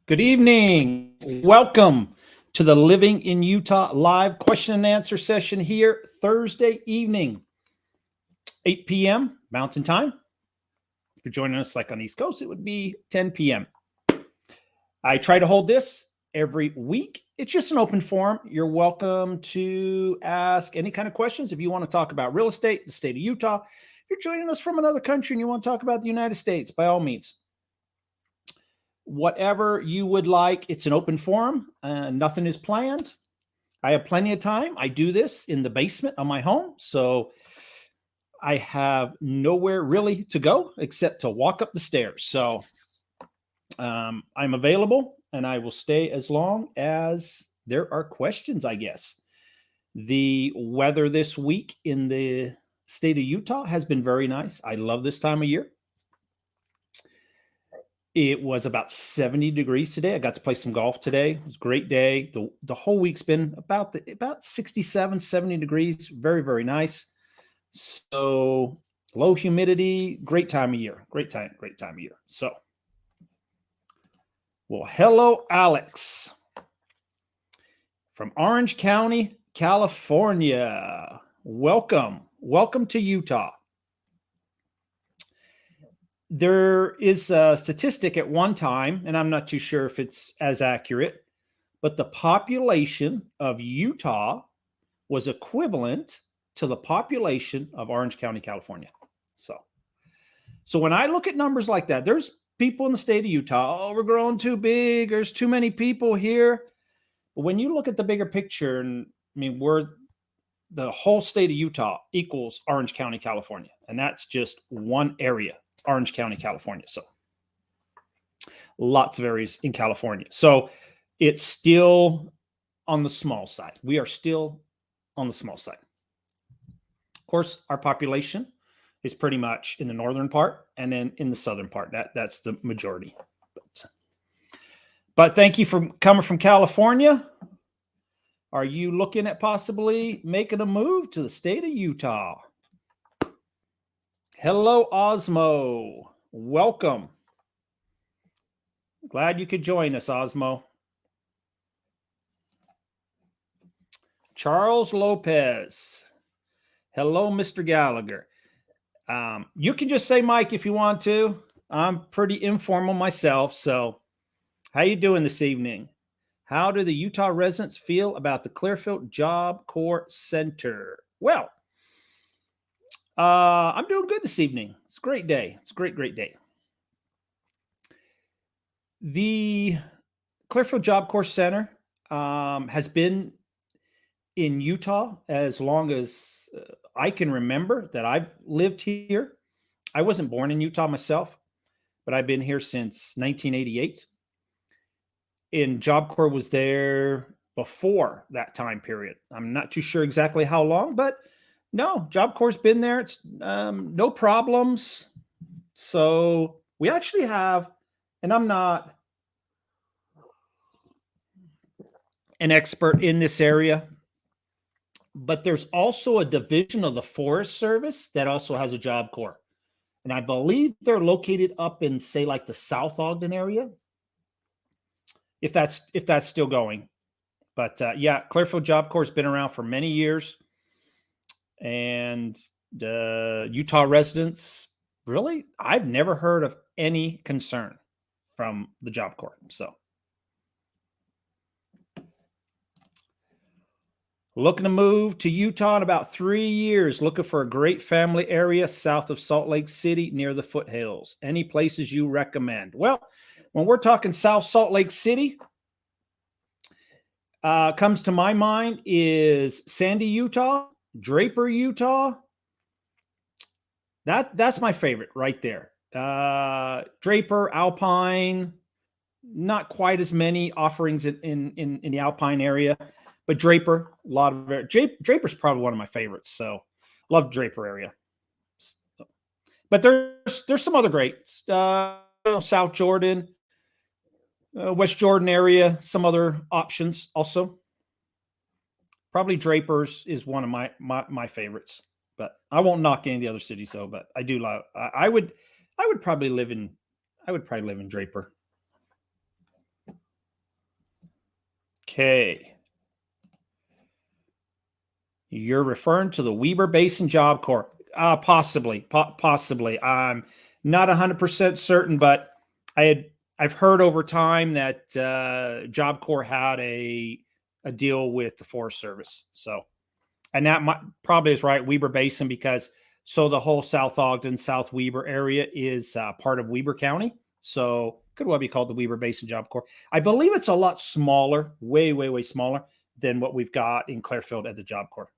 Good evening. Welcome to the Living in Utah live question and answer session here Thursday evening, 8 p.m. Mountain Time. If you're joining us like on East Coast, it would be 10 p.m. I try to hold this every week. It's just an open forum. You're welcome to ask any kind of questions. If you want to talk about real estate, the state of Utah, if you're joining us from another country and you want to talk about the United States, by all means. Whatever you would like, it's an open forum. Nothing is planned. I have plenty of time. I do this in the basement of my home, so I have nowhere really to go except to walk up the stairs. So I'm available, and I will stay as long as there are questions, I guess. The weather this week in the state of Utah has been very nice. I love this time of year. It was about 70 degrees today. I got to play some golf today. It was a great day. The whole week's been about 67, 70 degrees. Very, very nice. So low humidity, great time of year. Great time of year. So, well, hello, Alex from Orange County, California. Welcome to Utah. There is a statistic at one time, and I'm not too sure if it's as accurate, but the population of Utah was equivalent to the population of Orange County, California. So when I look at numbers like that, there's people in the state of Utah, oh, we're growing too big, there's too many people here. But when you look at the bigger picture, and I mean, the whole state of Utah equals Orange County, California, and that's just one area. Orange County, California. So lots of areas in California. So it's still on the small side. We are still on the small side. Of course, our population is pretty much in the northern part and then in the southern part. That's the majority. But thank you for coming from California. Are you looking at possibly making a move to the state of Utah? Hello, Osmo. Welcome. Glad you could join us, Osmo. Charles Lopez. Hello, Mr. Gallagher. You can just say Mike if you want to. I'm pretty informal myself. So how you doing this evening? How do the Utah residents feel about the Clearfield Job Corps Center? Well, I'm doing good this evening. It's a great day. It's a great day. The Clearfield Job Corps Center has been in Utah as long as I can remember that I've lived here. I wasn't born in Utah myself, but I've been here since 1988. And Job Corps was there before that time period. I'm not too sure exactly how long, but no, Job Corps has been there. It's no problems. So we actually have, and I'm not an expert in this area, but there's also a division of the Forest Service that also has a Job Corps. And I believe they're located up in, say, like the South Ogden area, if that's still going. But yeah, Clearfield Job Corps has been around for many years. And the Utah residents, really, I've never heard of any concern from the Job Corps. So looking to move to Utah in about 3 years, looking for a great family area south of Salt Lake City near the foothills. Any places you recommend? Well, when we're talking South Salt Lake City, comes to my mind is Sandy, Utah, Draper, Utah. That's my favorite right there. Draper, Alpine, not quite as many offerings in the Alpine area, but Draper, a lot of it. Draper's probably one of my favorites. So love Draper area. But there's some other greats. South Jordan, West Jordan area, some other options also. Probably Draper's is one of my favorites, but I won't knock any of the other cities though. But I do love. I would probably live in Draper. Okay. You're referring to the Weber Basin Job Corps. Possibly. I'm not 100% certain, but I had I've heard over time that Job Corps had a deal with the Forest Service. So, and that probably is right, Weber Basin, because so the whole South Ogden, South Weber area is part of Weber County. So could well be called the Weber Basin Job Corps. I believe it's a lot smaller, way smaller than what we've got in Clearfield at the Job Corps.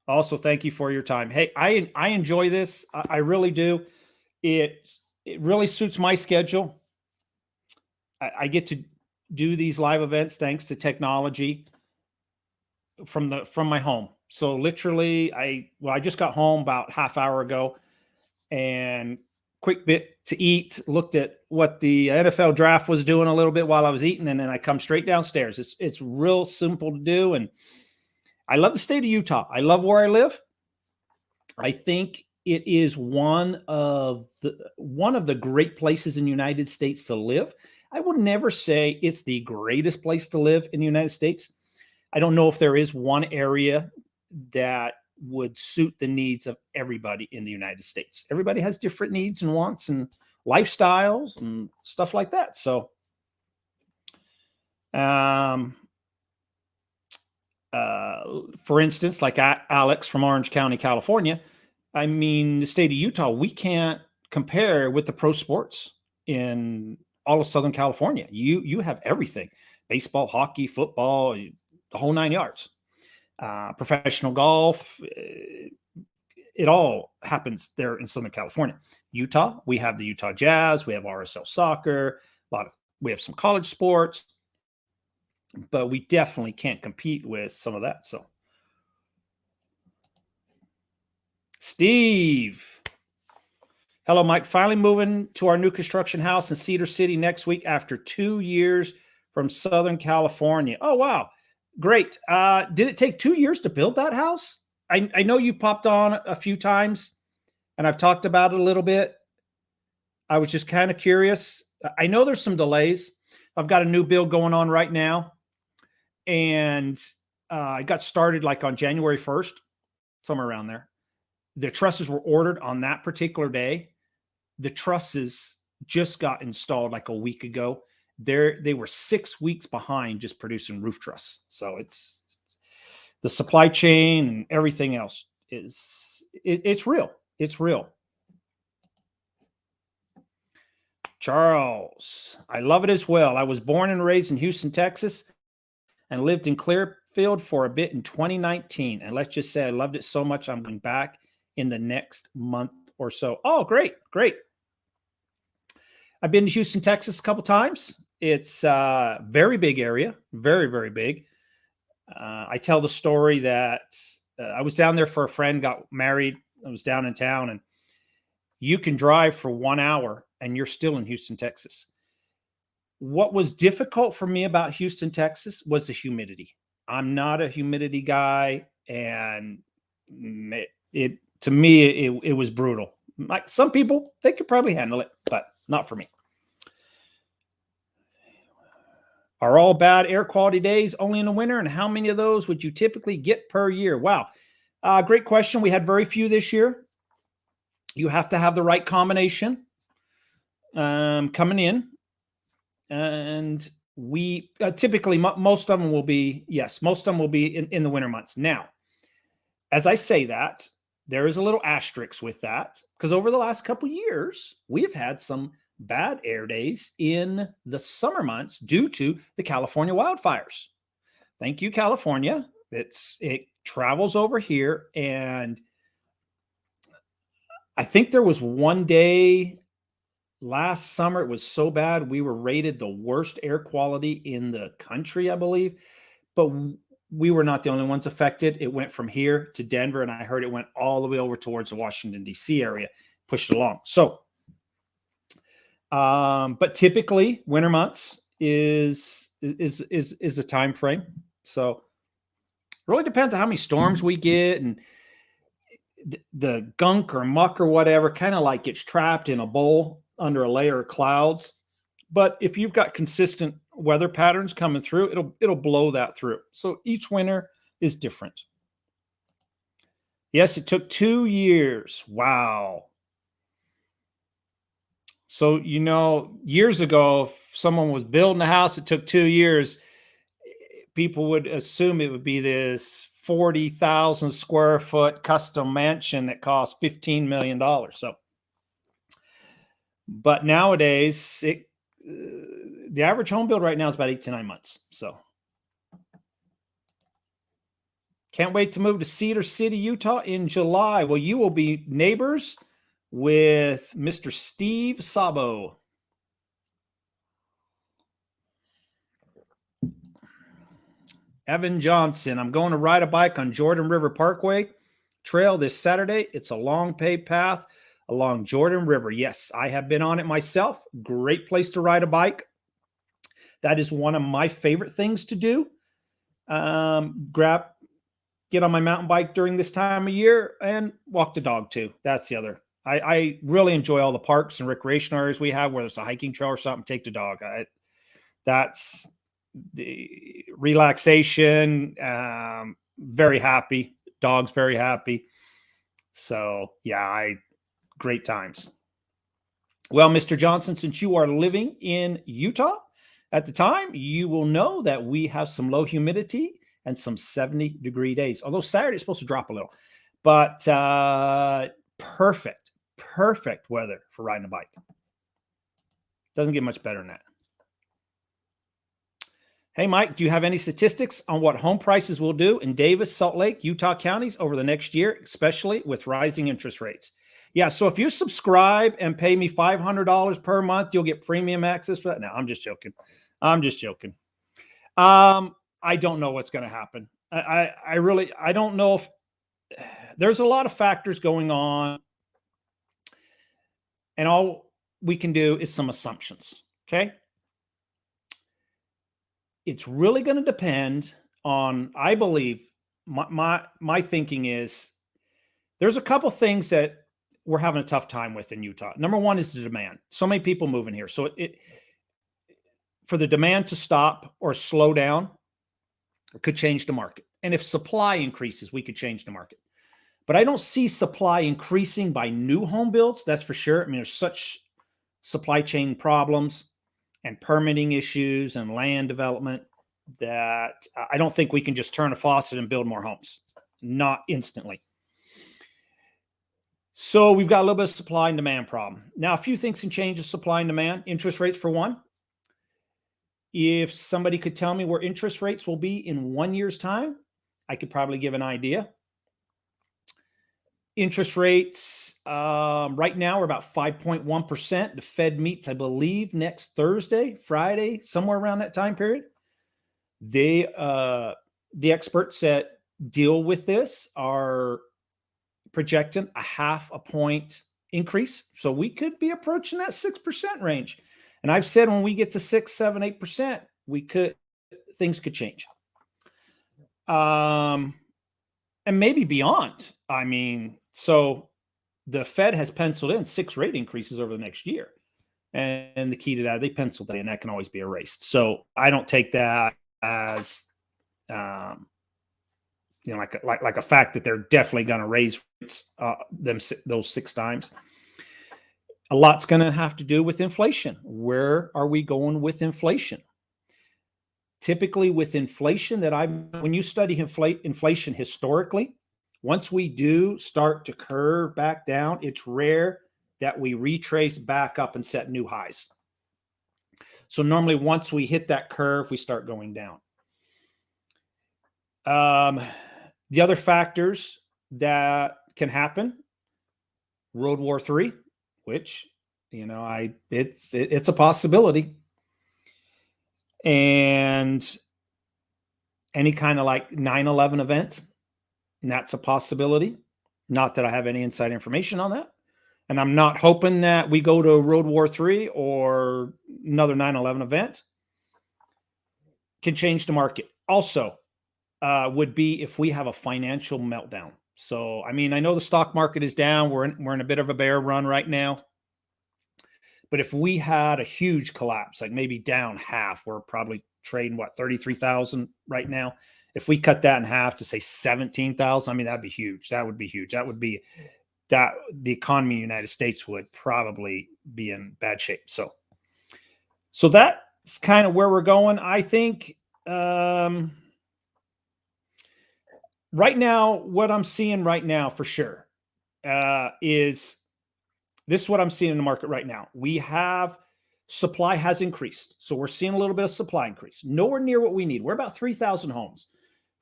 Also, thank you for your time. Hey, I enjoy this. I really do. It really suits my schedule. I get to do these live events thanks to technology from my home. So literally, I just got home about half hour ago, and quick bit to eat. Looked at what the NFL draft was doing a little bit while I was eating, and then I come straight downstairs. It's real simple to do, and I love the state of Utah. I love where I live. I think it is one of the great places in the United States to live. I would never say it's the greatest place to live in the United States. I don't know if there is one area that would suit the needs of everybody in the United States. Everybody has different needs and wants and lifestyles and stuff like that. So, for instance, like Alex from Orange County, California, I mean, the state of Utah, we can't compare with the pro sports in all of Southern California. You have everything: baseball, hockey, football, the whole nine yards. Professional golf, it all happens there in Southern California. Utah, we have the Utah Jazz, we have RSL soccer, we have some college sports, but we definitely can't compete with some of that. So, Steve. Hello, Mike. Finally moving to our new construction house in Cedar City next week after 2 years from Southern California. Oh, wow. Great. Did it take 2 years to build that house? I know you've popped on a few times, and I've talked about it a little bit. I was just kind of curious. I know there's some delays. I've got a new build going on right now, and I got started like on January 1st, somewhere around there. The trusses were ordered on that particular day. The trusses just got installed like a week ago. They were 6 weeks behind just producing roof truss. So it's the supply chain and everything else it's real. It's real. Charles, I love it as well. I was born and raised in Houston, Texas, and lived in Clearfield for a bit in 2019. And let's just say I loved it so much, I'm going back in the next month or so. Oh, great. I've been to Houston, Texas a couple times. It's a very big area, very big. I tell the story that I was down there for a friend, got married. I was down in town, and you can drive for 1 hour and you're still in Houston, Texas. What was difficult for me about Houston, Texas was the humidity. I'm not a humidity guy, and it to me, it was brutal. Like some people, they could probably handle it, but not for me. Are all bad air quality days only in the winter? And how many of those would you typically get per year? Wow. Great question. We had very few this year. You have to have the right combination coming in. And we typically, most of them will be in the winter months. Now, as I say that, there is a little asterisk with that, because over the last couple of years, we've had some bad air days in the summer months due to the California wildfires. Thank you, California. It travels over here, and I think there was one day last summer, it was so bad we were rated the worst air quality in the country, I believe. But we were not the only ones affected. It went from here to Denver, and I heard it went all the way over towards the Washington, D.C. area, pushed it along. So, but typically winter months is a time frame. So it really depends on how many storms we get, and the gunk or muck or whatever kind of like gets trapped in a bowl under a layer of clouds. But if you've got consistent weather patterns coming through, it'll blow that through. So each winter is different. Yes, it took 2 years. Wow. So, years ago, if someone was building a house, it took 2 years, people would assume it would be this 40,000 square foot custom mansion that cost $15 million. So, but nowadays, the average home build right now is about 8 to 9 months. So, can't wait to move to Cedar City, Utah in July. Well, you will be neighbors with Mr. Steve Sabo. Evan Johnson, I'm going to ride a bike on Jordan River Parkway Trail this Saturday. It's a long paved path along Jordan River. Yes, I have been on it myself. Great place to ride a bike. That is one of my favorite things to do. Get on my mountain bike during this time of year and walk the dog too. That's the other. I really enjoy all the parks and recreation areas we have, whether it's a hiking trail or something, take the dog. That's the relaxation. Very happy. Dog's very happy. So yeah, great times. Well, Mr. Johnson, since you are living in Utah at the time, you will know that we have some low humidity and some 70-degree days. Although Saturday is supposed to drop a little, but perfect weather for riding a bike. Doesn't get much better than that. Hey, Mike, do you have any statistics on what home prices will do in Davis, Salt Lake, Utah counties over the next year, especially with rising interest rates? Yeah, so if you subscribe and pay me $500 per month, you'll get premium access for that. No, I'm just joking. I don't know what's going to happen. I don't know if there's a lot of factors going on, and all we can do is some assumptions. Okay. It's really going to depend on, I believe, my thinking is there's a couple things that we're having a tough time with in Utah. Number one is the demand. So many people moving here. So for the demand to stop or slow down, it could change the market. And if supply increases, we could change the market. But I don't see supply increasing by new home builds. That's for sure. I mean, there's such supply chain problems and permitting issues and land development that I don't think we can just turn a faucet and build more homes. Not instantly. So we've got a little bit of supply and demand problem. Now, a few things can change the supply and demand. Interest rates for one. If somebody could tell me where interest rates will be in 1 year's time, I could probably give an idea. Interest rates right now are about 5.1%. The Fed meets, I believe, next Thursday, Friday, somewhere around that time period. The experts that deal with this are projecting a 0.5 point increase. So we could be approaching that 6% range. And I've said when we get to 6, 7, 8%, things could change. And maybe beyond. I mean, so the Fed has penciled in 6 rate increases over the next year. And the key to that, they penciled that in. That can always be erased. So I don't take that as, like a fact that they're definitely going to raise rates, those 6 times. A lot's going to have to do with inflation. Where are we going with inflation? Typically with inflation when you study inflation historically, once we do start to curve back down, it's rare that we retrace back up and set new highs. So normally once we hit that curve, we start going down. The other factors that can happen, World War III, which, it's a possibility. And any kind of like 9/11 event, and that's a possibility. Not that I have any inside information on that. And I'm not hoping that we go to World War III or another 9/11 event. Can change the market. Also, would be if we have a financial meltdown. So, I mean, I know the stock market is down. We're in a bit of a bear run right now. But if we had a huge collapse, like maybe down half, we're probably trading what, 33,000 right now. If we cut that in half to say 17,000, I mean, that'd be huge. That would be huge. That would be that the economy in the United States would probably be in bad shape. So that's kind of where we're going. I think right now, what I'm seeing right now for sure is this is what I'm seeing in the market right now. We have supply has increased. So we're seeing a little bit of supply increase. Nowhere near what we need. We're about 3,000 homes.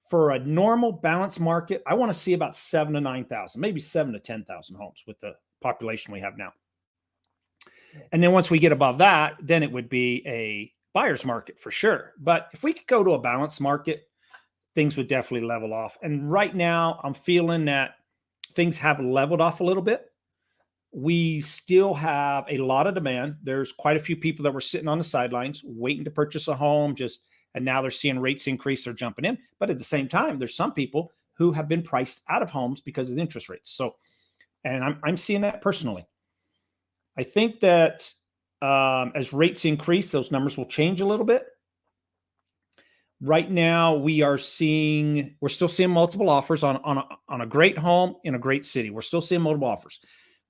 For a normal balanced market, I want to see about 7 to 9,000, maybe 7 to 10,000 homes with the population we have now. And then once we get above that, then it would be a buyer's market for sure. But if we could go to a balanced market, things would definitely level off. And right now, I'm feeling that things have leveled off a little bit. We still have a lot of demand. There's quite a few people that were sitting on the sidelines waiting to purchase a home, and now they're seeing rates increase, they're jumping in. But at the same time, there's some people who have been priced out of homes because of the interest rates. So, and I'm seeing that personally. I think that as rates increase, those numbers will change a little bit. Right now, we're still seeing multiple offers on a great home in a great city. We're still seeing multiple offers.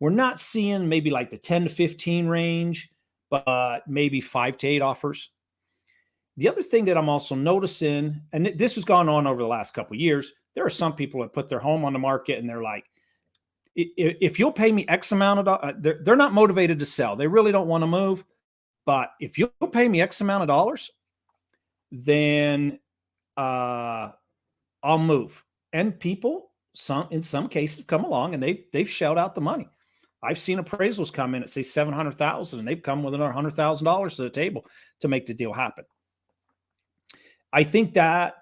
We're not seeing maybe like the 10 to 15 range, but maybe 5 to 8 offers. The other thing that I'm also noticing, and this has gone on over the last couple of years, there are some people that put their home on the market and they're like, if you'll pay me X amount of dollars, they're not motivated to sell. They really don't want to move. But if you'll pay me X amount of dollars, then I'll move. And people, in some cases, come along and they've shelled out the money. I've seen appraisals come in at say 700,000, and they've come with another $100,000 to the table to make the deal happen. I think that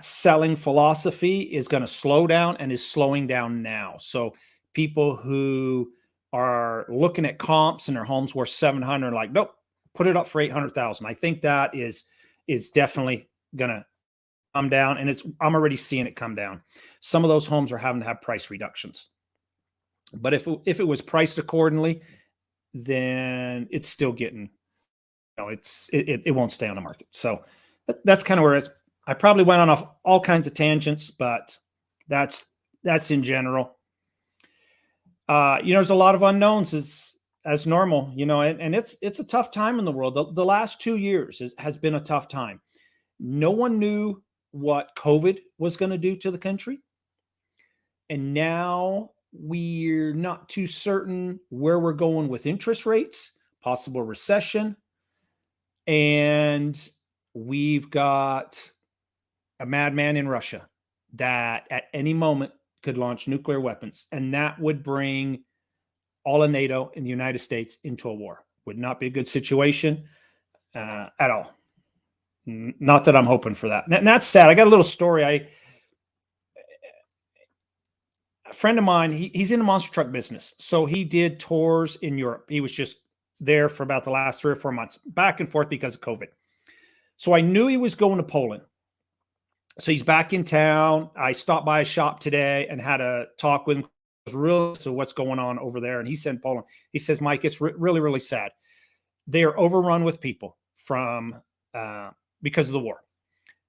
selling philosophy is going to slow down and is slowing down now. So people who are looking at comps and their homes worth 700, like, nope, put it up for 800,000. I think that is definitely going to come down, and I'm already seeing it come down. Some of those homes are having to have price reductions. But if it was priced accordingly, then it's still getting, it won't stay on the market. So that's kind of where I probably went on all kinds of tangents, but that's in general. There's a lot of unknowns as normal, and it's a tough time in the world. The last 2 years has been a tough time. No one knew what COVID was going to do to the country. And now we're not too certain where we're going with interest rates, possible recession. And we've got a madman in Russia that at any moment could launch nuclear weapons. And that would bring all of NATO and the United States into a war. Would not be a good situation at all. Not that I'm hoping for that. And that's sad. I got a little story. A friend of mine, he's in the monster truck business. So he did tours in Europe. He was just there for about the last 3 or 4 months, back and forth because of COVID. So I knew he was going to Poland. So he's back in town. I stopped by his shop today and had a talk with him. So what's going on over there? And he said, Poland. He says, Mike, it's really, really sad. They are overrun with people because of the war.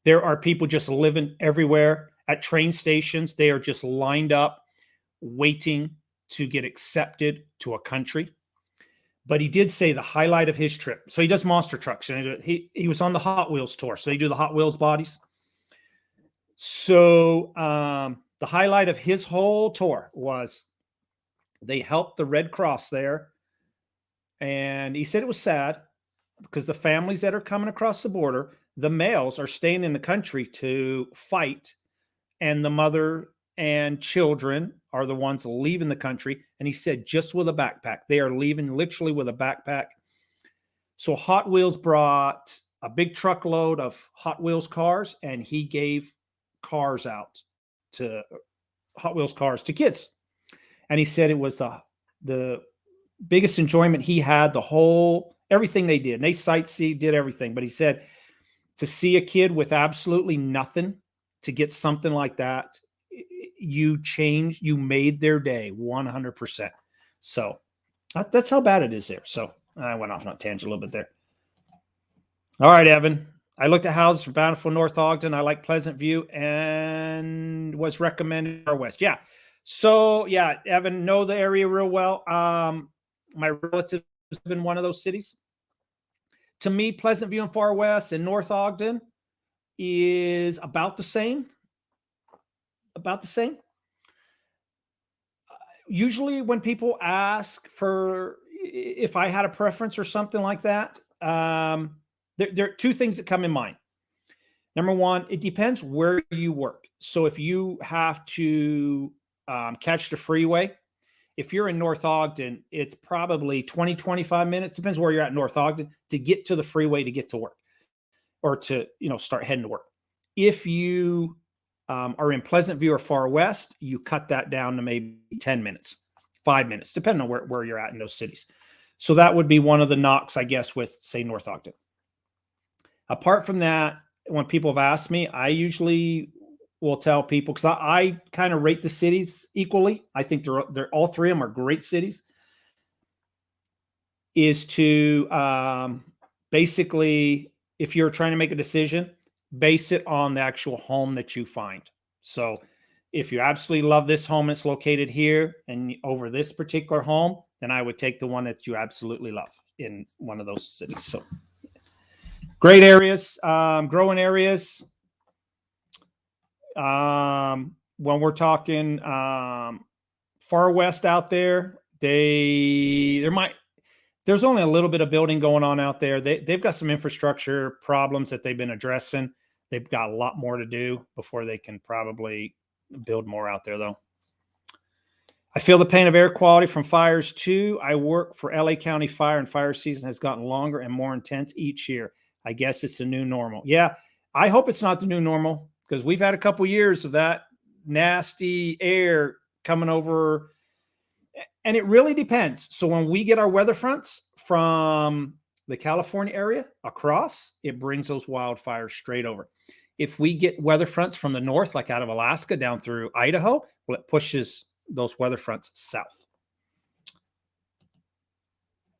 There are people just living everywhere at train stations. They are just lined up waiting to get accepted to a country. But he did say the highlight of his trip. So he does monster trucks. And he was on the Hot Wheels tour. So they do the Hot Wheels bodies. So the highlight of his whole tour was they helped the Red Cross there. And he said it was sad because the families that are coming across the border, the males are staying in the country to fight. And the mother and children are the ones leaving the country. And he said, just with a backpack, they are leaving literally with a backpack. So Hot Wheels brought a big truckload of Hot Wheels cars, and he gave cars out to Hot Wheels cars to kids. And he said it was the biggest enjoyment he had, everything they did. And they sightseed, did everything. But he said to see a kid with absolutely nothing to get something like that, you made their day 100%. So That's how bad it is there. So I went off on a tangent a little bit there. All right, Evan. I looked at houses for Bountiful, North Ogden. I like Pleasant View and was recommended Far West. Yeah. So yeah, Evan, know the area real well. My relatives live in one of those cities. To me, Pleasant View and Far West and North Ogden is about the same. About the same. Usually, when people ask for if I had a preference or something like that, there are two things that come in mind. Number one, it depends where you work. So if you have to catch the freeway, if you're in North Ogden, it's probably 20, 25 minutes, depends where you're at in North Ogden, to get to the freeway to get to work or to, start heading to work. If you are in Pleasant View or Far West, you cut that down to maybe 10 minutes, 5 minutes, depending on where you're at in those cities. So that would be one of the knocks, I guess, with, say, North Ogden. Apart from that, when people have asked me, I usually will tell people, because I kind of rate the cities equally. I think they're all three of them are great cities. Is to basically, if you're trying to make a decision, base it on the actual home that you find. So if you absolutely love this home, it's located here and over this particular home, then I would take the one that you absolutely love in one of those cities. So great areas, growing areas. When we're talking Far West out there, there's only a little bit of building going on out there. They've got some infrastructure problems that they've been addressing. They've got a lot more to do before they can probably build more out there, though. I feel the pain of air quality from fires too. I work for LA County Fire, and fire season has gotten longer and more intense each year. I guess it's the new normal. Yeah, I hope it's not the new normal, because we've had a couple years of that nasty air coming over, and it really depends. So when we get our weather fronts from the California area across, it brings those wildfires straight over. If we get weather fronts from the north, like out of Alaska down through Idaho, well, it pushes those weather fronts south.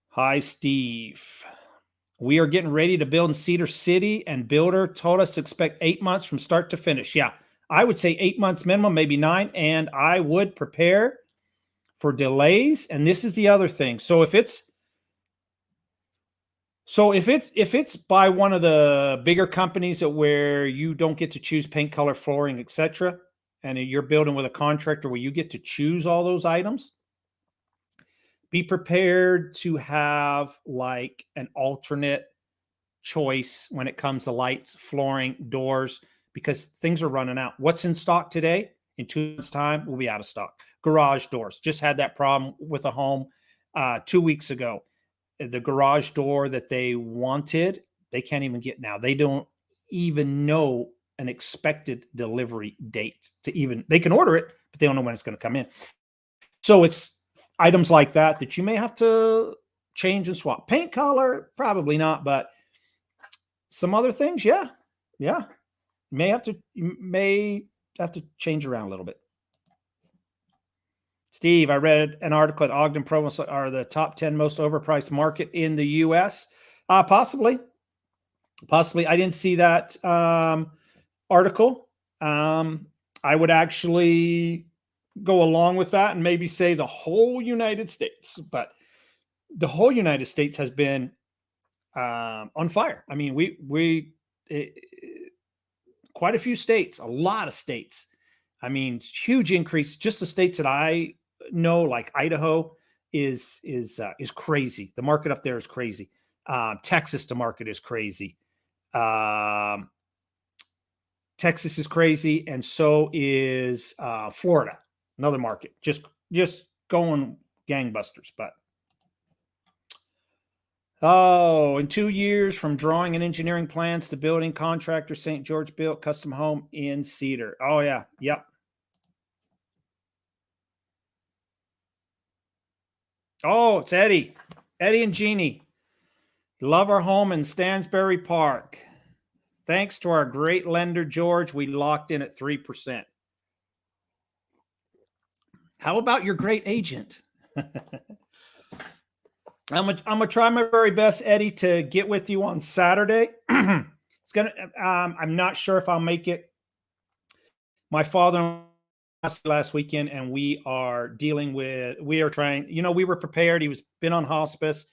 Hi, Steve. We are getting ready to build in Cedar City, and builder told us to expect 8 months from start to finish. Yeah, I would say 8 months minimum, maybe 9, and I would prepare for delays. And this is the other thing. So if it's by one of the bigger companies where you don't get to choose paint color, flooring, etc., and you're building with a contractor where you get to choose all those items, be prepared to have like an alternate choice when it comes to lights, flooring, doors, because things are running out. What's in stock today, in 2 months' time, will be out of stock. Garage doors. Just had that problem with a home 2 weeks ago. The garage door that they wanted, they can't even get now. They don't even know an expected delivery date they can order it, but they don't know when it's going to come in. So it's items like that you may have to change and swap. Paint color, probably not, but some other things, yeah. May have to change around a little bit. Steve, I read an article that Ogden Provo are the top 10 most overpriced market in the U.S. Possibly. I didn't see that article. I would actually go along with that and maybe say the whole United States, but the whole United States has been on fire. I mean, quite a few states, a lot of states. I mean, huge increase. Just the states that I know, like Idaho, is crazy. The market up there is crazy. Texas, the market is crazy. Texas is crazy, and so is Florida, another market. Just going gangbusters. But in 2 years from drawing and engineering plans to building, contractor St. George built custom home in Cedar. Oh yeah, yep. Oh, it's Eddie and Jeannie. Love our home in Stansbury Park. Thanks to our great lender, George, we locked in at 3%. How about your great agent? I'm gonna try my very best, Eddie, to get with you on Saturday. It's gonna. I'm not sure if I'll make it. My father last weekend, and we are dealing with. We are trying. We were prepared. He was been on hospice,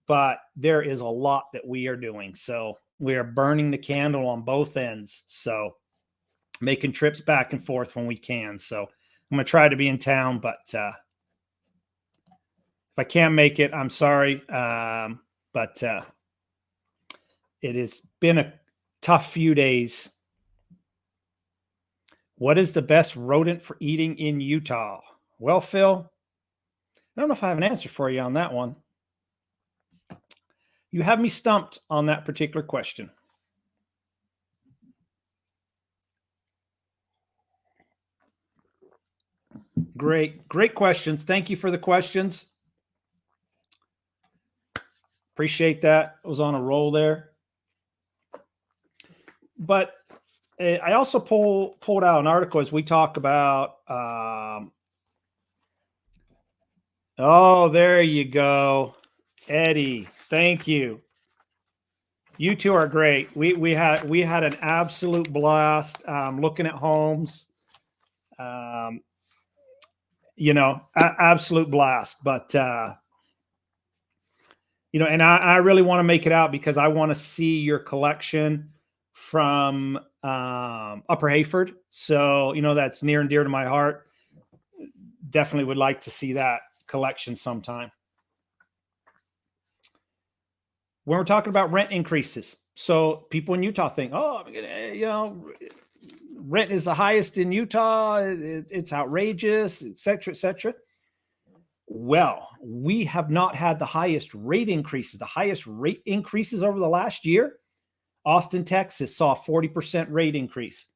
but there is a lot that we are doing. So we are burning the candle on both ends. So making trips back and forth when we can. So I'm gonna try to be in town, but if I can't make it, I'm sorry. But it has been a tough few days. What is the best rodent for eating in Utah? Well, Phil, I don't know if I have an answer for you on that one. You have me stumped on that particular question. Great questions. Thank you for the questions. Appreciate that. I was on a roll there. But I also pulled out an article as we talk about. Oh, there you go, Eddie. Thank you. You two are great. We had an absolute blast looking at homes. Absolute blast. But and I really want to make it out because I want to see your collection from Upper Hayford. So that's near and dear to my heart. Definitely would like to see that collection sometime. When we're talking about rent increases, so people in Utah think, rent is the highest in Utah. It's outrageous, et cetera, et cetera. Well, we have not had the highest rate increases. The highest rate increases over the last year, Austin, Texas saw a 40% rate increase.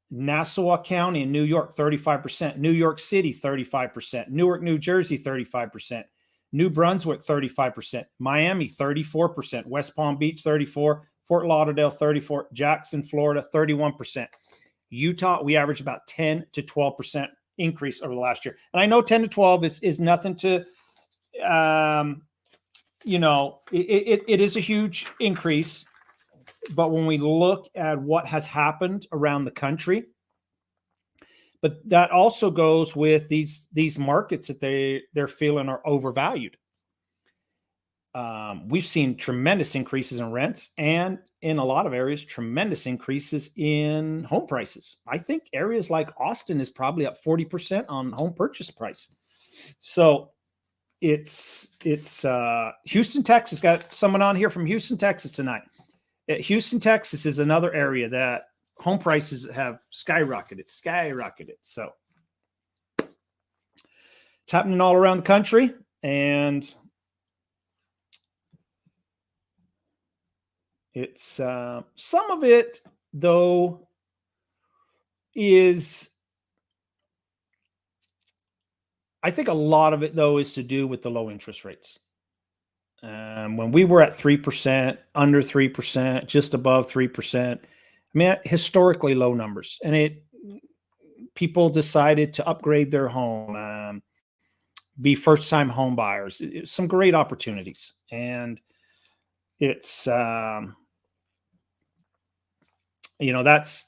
Nassau County in New York, 35%. New York City, 35%. Newark, New Jersey, 35%. New Brunswick, 35%. Miami, 34%. West Palm Beach, 34%. Fort Lauderdale, 34%. Jackson, Florida, 31%. Utah, we average about 10 to 12% increase over the last year. And I know 10 to 12 is nothing to, it is a huge increase. But when we look at what has happened around the country, but that also goes with these markets that they're feeling are overvalued. We've seen tremendous increases in rents, and in a lot of areas, tremendous increases in home prices. I think areas like Austin is probably up 40% on home purchase price. So it's Houston, Texas. Got someone on here from Houston, Texas tonight. Houston, Texas is another area that home prices have skyrocketed. So it's happening all around the country. And it's some of it, though, is, I think a lot of it, though, is to do with the low interest rates. When we were at 3%, under 3%, just above 3%, I mean, historically low numbers. And people decided to upgrade their home, be first-time home buyers. Some great opportunities. And it's, that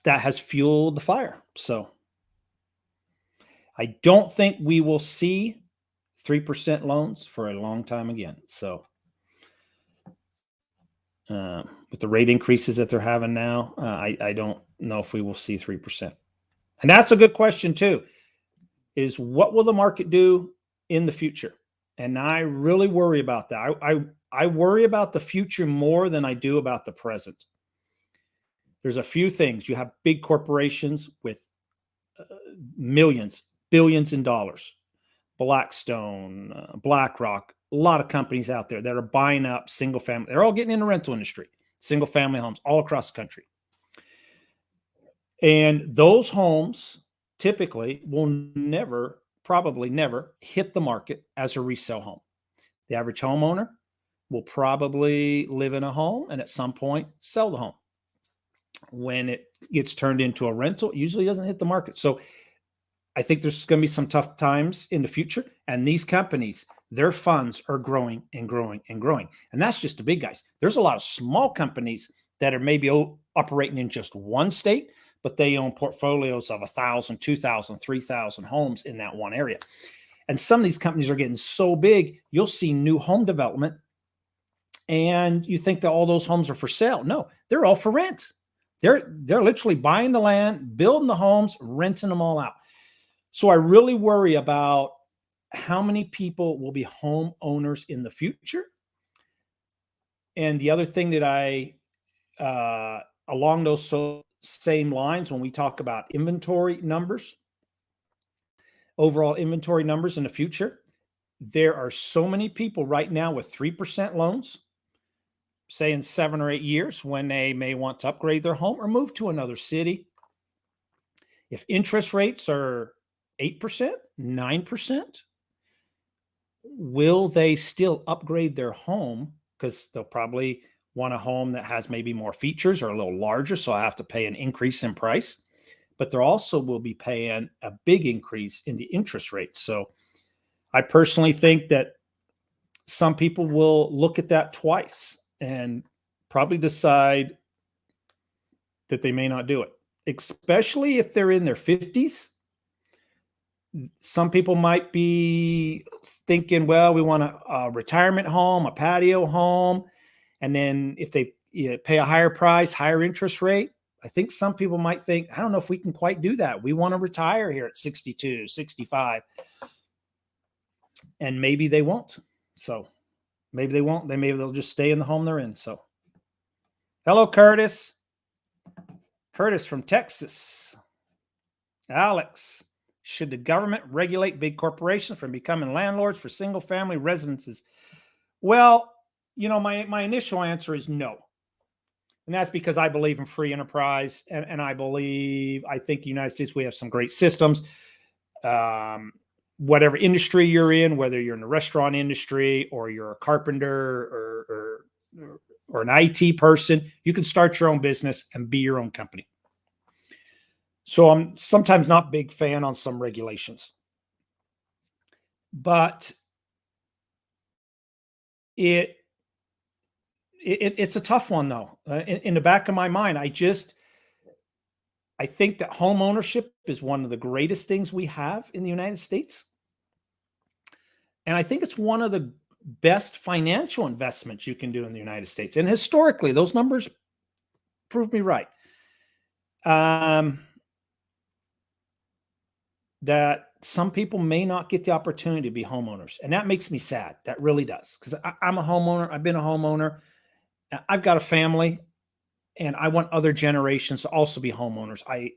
has fueled the fire. So I don't think we will see 3% loans for a long time again. So with the rate increases that they're having now, I don't know if we will see 3%. And that's a good question too, is what will the market do in the future? And I really worry about that. I worry about the future more than I do about the present. There's a few things. You have big corporations with millions, billions in dollars. Blackstone, BlackRock, a lot of companies out there that are buying up single family. They're all getting in the rental industry, single family homes all across the country. And those homes typically will probably never hit the market as a resale home. The average homeowner will probably live in a home and at some point sell the home. When it gets turned into a rental, it usually doesn't hit the market. So I think there's going to be some tough times in the future. And these companies, their funds are growing and growing and growing. And that's just the big guys. There's a lot of small companies that are maybe operating in just one state, but they own portfolios of 1,000, 2,000, 3,000 homes in that one area. And some of these companies are getting so big, you'll see new home development and you think that all those homes are for sale. No, they're all for rent. They're literally buying the land, building the homes, renting them all out. So I really worry about how many people will be homeowners in the future. And the other thing that along those same lines, when we talk about inventory numbers, overall inventory numbers in the future, there are so many people right now with 3% loans, say in 7 or 8 years, when they may want to upgrade their home or move to another city. If interest rates are 8%, 9%, will they still upgrade their home? Because they'll probably want a home that has maybe more features or a little larger, so I have to pay an increase in price. But there also will be paying a big increase in the interest rate. So I personally think that some people will look at that twice and probably decide that they may not do it, especially if they're in their 50s. Some people might be thinking, well, we want a retirement home, a patio home. And then if they pay a higher price, higher interest rate, I think some people might think, I don't know if we can quite do that. We want to retire here at 62, 65. And maybe they won't. So maybe they won't. Maybe they'll just stay in the home they're in. So hello, Curtis. Curtis from Texas. Alex. Should the government regulate big corporations from becoming landlords for single family residences? Well, my initial answer is no. And that's because I believe in free enterprise. And I think the United States, we have some great systems. Whatever industry you're in, whether you're in the restaurant industry or you're a carpenter or an IT person, you can start your own business and be your own company. So I'm sometimes not a big fan on some regulations, but it's a tough one though. In the back of my mind, I think that home ownership is one of the greatest things we have in the United States. And I think it's one of the best financial investments you can do in the United States. And historically, those numbers prove me right. That some people may not get the opportunity to be homeowners. And that makes me sad. That really does. Because I'm a homeowner. I've been a homeowner. I've got a family. And I want other generations to also be homeowners. I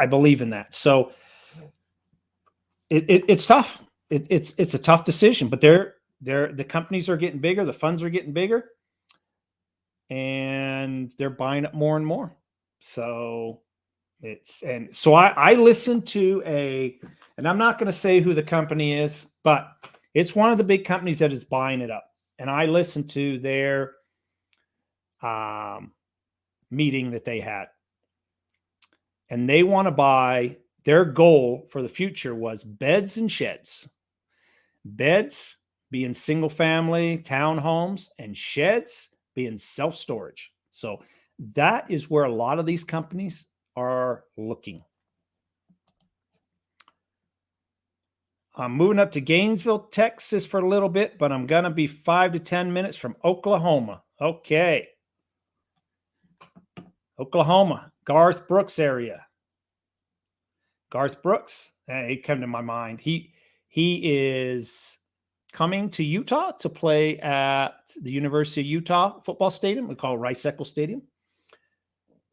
believe in that. So it's tough. It's a tough decision. But the companies are getting bigger. The funds are getting bigger. And they're buying up more and more. So I listened to and I'm not going to say who the company is, but it's one of the big companies that is buying it up. And I listened to their meeting that they had. And they want to buy, their goal for the future was beds and sheds. Beds being single family townhomes and sheds being self-storage. So that is where a lot of these companies are looking. I'm moving up to Gainesville, Texas for a little bit, but I'm going to be 5 to 10 minutes from Oklahoma. Okay. Oklahoma, Garth Brooks area. Garth Brooks, he came to my mind. He is coming to Utah to play at the University of Utah football stadium. We call it Rice-Eccles Stadium.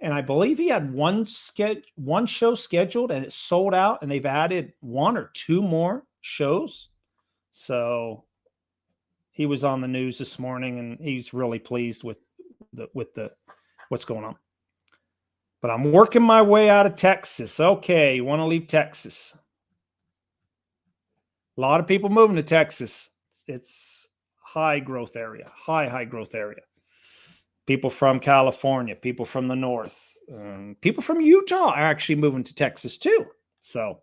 And I believe he had one show scheduled and it sold out, and they've added 1 or 2 more shows. So he was on the news this morning and he's really pleased with what's going on. But I'm working my way out of Texas. Okay, you want to leave Texas? A lot of people moving to Texas. It's high growth area, high growth area. People from California, people from the north, people from Utah are actually moving to Texas too. So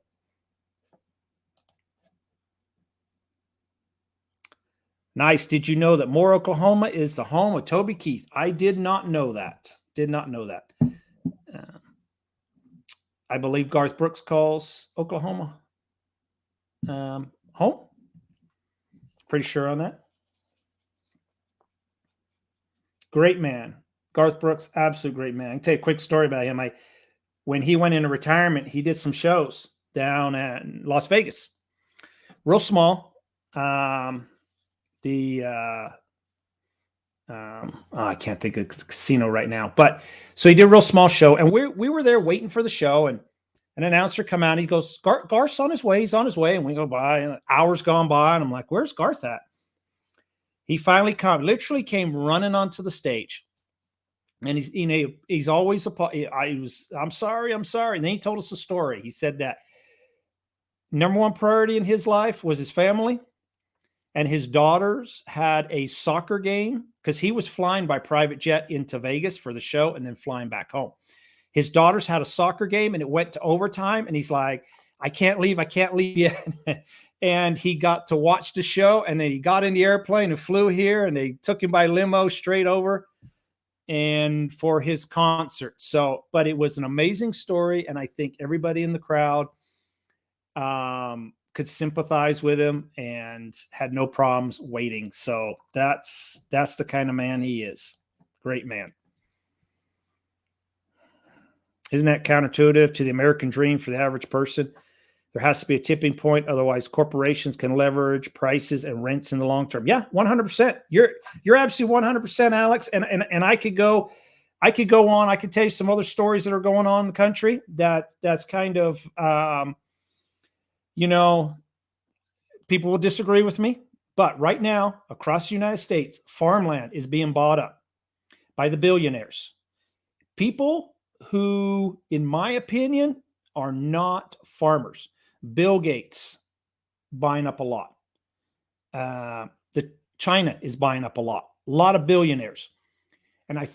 nice. Did you know that Moore, Oklahoma is the home of Toby Keith? I did not know that. Did not know that. I believe Garth Brooks calls Oklahoma home. Pretty sure on that. Great man. Garth Brooks, absolute great man. I can tell you a quick story about him. When he went into retirement, he did some shows down at Las Vegas. Real small. I can't think of the casino right now, but so he did a real small show, and we were there waiting for the show, and an announcer come out. And he goes, Garth's on his way. He's on his way. And we go by, and hours gone by, and I'm like, where's Garth at? He finally literally came running onto the stage. And he's always I'm sorry. And then he told us a story. He said that number one priority in his life was his family, and his daughters had a soccer game because he was flying by private jet into Vegas for the show and then flying back home. His daughters had a soccer game and it went to overtime, and he's like, I can't leave yet. And he got to watch the show, and then he got in the airplane and flew here, and they took him by limo straight over and for his concert. So, but it was an amazing story, and I think everybody in the crowd could sympathize with him and had no problems waiting. So that's the kind of man he is. Great man. Isn't that counterintuitive to the American dream for the average person? There has to be a tipping point. Otherwise, corporations can leverage prices and rents in the long term. Yeah, 100%. You're absolutely 100%, Alex. And I could go on. I could tell you some other stories that are going on in the country that's kind of, people will disagree with me. But right now, across the United States, farmland is being bought up by the billionaires. People who, in my opinion, are not farmers. Bill Gates buying up a lot. China is buying up a lot of billionaires. And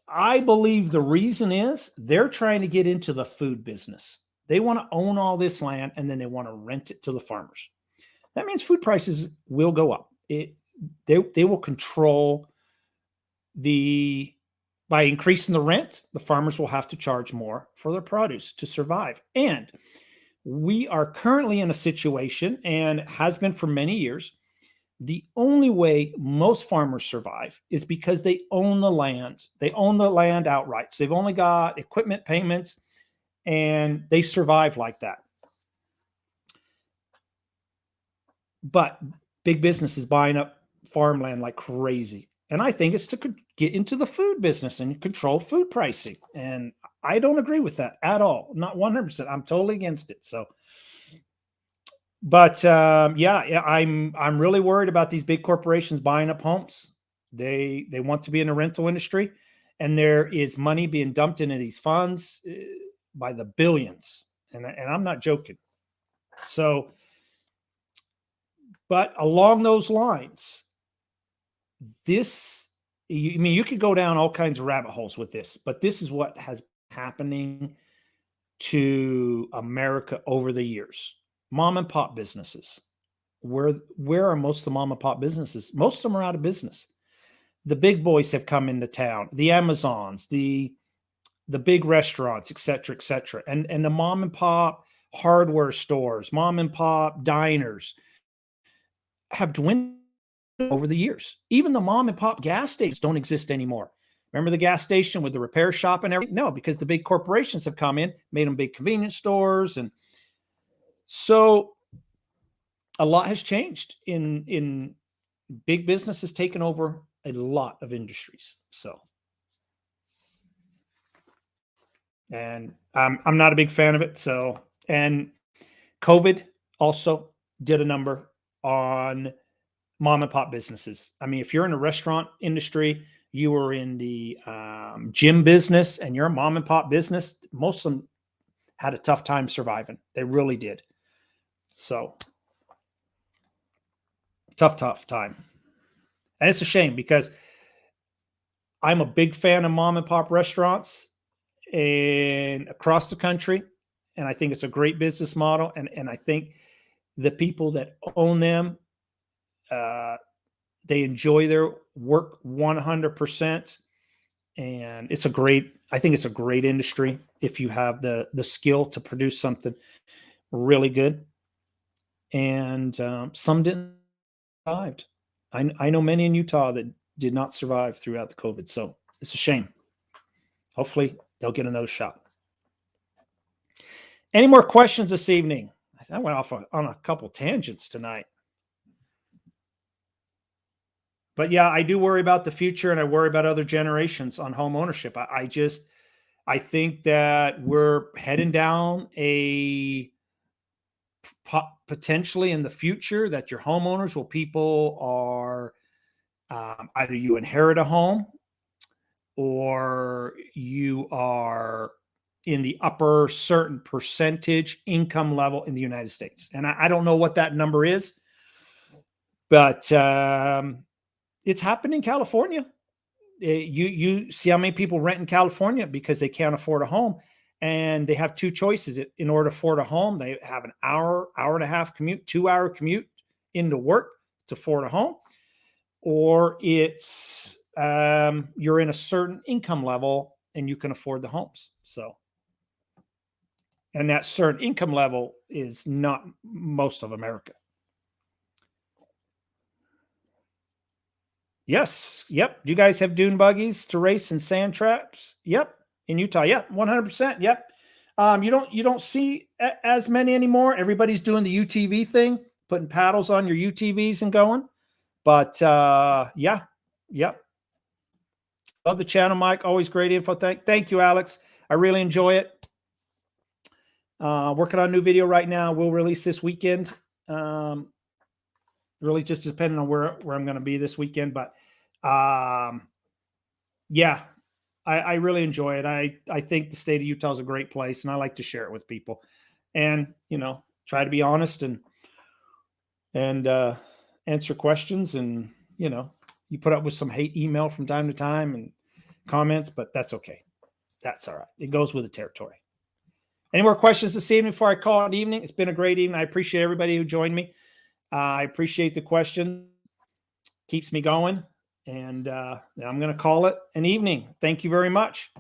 I believe the reason is they're trying to get into the food business. They want to own all this land, and then they want to rent it to the farmers. That means food prices will go up. They will control by increasing the rent, the farmers will have to charge more for their produce to survive. And we are currently in a situation, and has been for many years, the only way most farmers survive is because they own the land. They own the land outright. So they've only got equipment payments, and they survive like that. But big business is buying up farmland like crazy. And I think it's to get into the food business and control food pricing. And I don't agree with that at all. Not 100%. I'm totally against it. So, but yeah, I'm really worried about these big corporations buying up homes. They want to be in the rental industry, and there is money being dumped into these funds by the billions. And I'm not joking. So, but along those lines, you could go down all kinds of rabbit holes with this, but this is what has been happening to America over the years. Mom and pop businesses. Where are most of the mom and pop businesses? Most of them are out of business. The big boys have come into town, the Amazons, the big restaurants, et cetera, and the mom and pop hardware stores, mom and pop diners have dwindled over the years. Even the mom and pop gas stations don't exist anymore. Remember the gas station with the repair shop and everything? No, because the big corporations have come in, made them big convenience stores. And so a lot has changed in big business has taken over a lot of industries. So, and I'm not a big fan of it. So, and COVID also did a number on mom and pop businesses. I mean, if you're in the restaurant industry, you are in the gym business, and you're a mom and pop business, most of them had a tough time surviving. They really did. So tough time. And it's a shame because I'm a big fan of mom and pop restaurants and across the country. And I think it's a great business model. And I think the people that own them, they enjoy their work 100%. And I think it's a great industry if you have the skill to produce something really good. And some didn't survive. I know many in Utah that did not survive throughout the COVID. So it's a shame. Hopefully they'll get another shot. Any more questions this evening? I went off on a couple tangents tonight. But yeah, I do worry about the future, and I worry about other generations on home ownership. I think that we're heading down a potentially in the future that your homeowners will people are either you inherit a home or you are in the upper certain percentage income level in the United States. And I don't know what that number is, but it's happened in California. You see how many people rent in California because they can't afford a home, and they have two choices. In order to afford a home, they have an hour and a half commute, 2-hour commute into work to afford a home, or it's you're in a certain income level and you can afford the homes. So, and that certain income level is not most of America. Yes. Yep. Do you guys have dune buggies to race and sand traps? Yep. In Utah. Yep. 100%. Yep. You don't see as many anymore. Everybody's doing the UTV thing, putting paddles on your UTVs and going. But yeah. Yep. Love the channel, Mike. Always great info. Thank you, Alex. I really enjoy it. Working on a new video right now. We'll release this weekend. Really just depending on where I'm going to be this weekend. But yeah, I really enjoy it. I think the state of Utah is a great place, and I like to share it with people, and try to be honest and answer questions. And you put up with some hate email from time to time and comments, but that's okay. That's all right. It goes with the territory. Any more questions this evening before I call it evening? It's been a great evening. I appreciate everybody who joined me. I appreciate the question. Keeps me going. And I'm going to call it an evening. Thank you very much.